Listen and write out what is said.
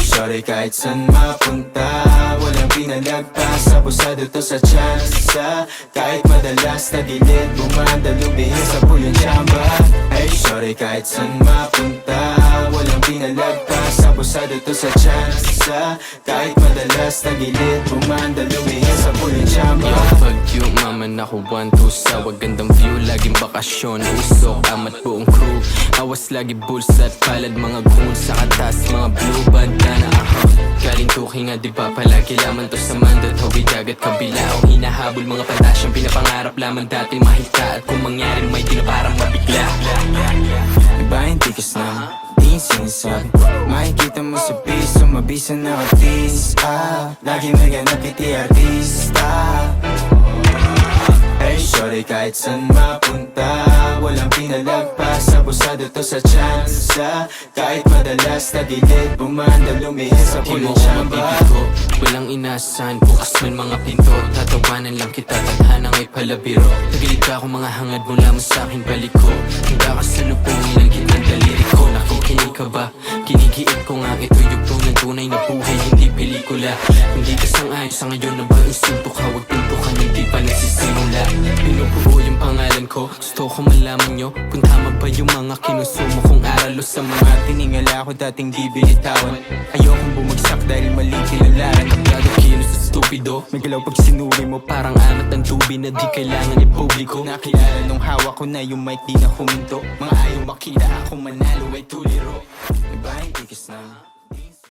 Shorty, kahit saan mapunta, walang pinalagpas. Abusado to sa tsansa. Kahit madalas na gilid, bumanda, lumihis sa pulong tsamba. Hey shorty, kahit saan mapunta, walang pinalagpas. Abusado to sa tsansa. Kahit madalas na gilid, bumanda, lumihis sa pulong tsamba. Bagyo, maman ako 1-2 sa wagandang view. Laging bakasyon, usok, amat buong crew. Awas lagi bulls at palad, mga goons sa katas, mga blue bandana. Galing tuki nga diba palagi laman to sa mandot. Hawid agad kabila o hinahabol mga pantasyang pinapangarap lamang dati mahika. At kung mangyari may di na parang mabigla. Diba yung tikas na di sinasabi, makikita mo sa piso, mabisa na artista. Lagi may ganap kiti artista. Hey shorty, kahit saan mapunta, walang pinalagpas. Abusado to sa tsansa. Kahit madalas na gilid, bumanda, lumihis sa Di mo pulong ko tsamba. mabibigo, walang inasahan. Bukas man mga pinto, tatawanan lang kita, tadhanang ay palabiro. Tagilid ka ako mga hangad mo lamang sa'kin balik ko. Nagkakasalubungin ang kitang daliri ko. Nakikinig ka ba? Kinigiit ko nga ito yung tunay na buhay, hindi pelikula. Hindi ka sang-ayos sa ngayon na ba insulto ka? Huwag pintukan, hindi pa nagsisimula. Pinubuo yung pangalan ko, gusto ko malaman nyo kung tama ba yung mga kinusumo kong aral o sa mga Tiningala ko dating di binitawan. Ayokong bumagsak dahil mali kinalaran. Gago kilos at stupido. May galaw pag sinuri mo, Parang amat ng tubi na di kailangan ipubliko. nakilala nung hawak ko na yung mic di na huminto. Mga ayaw makita ako manalo ay tuliro. Iba yung tikas na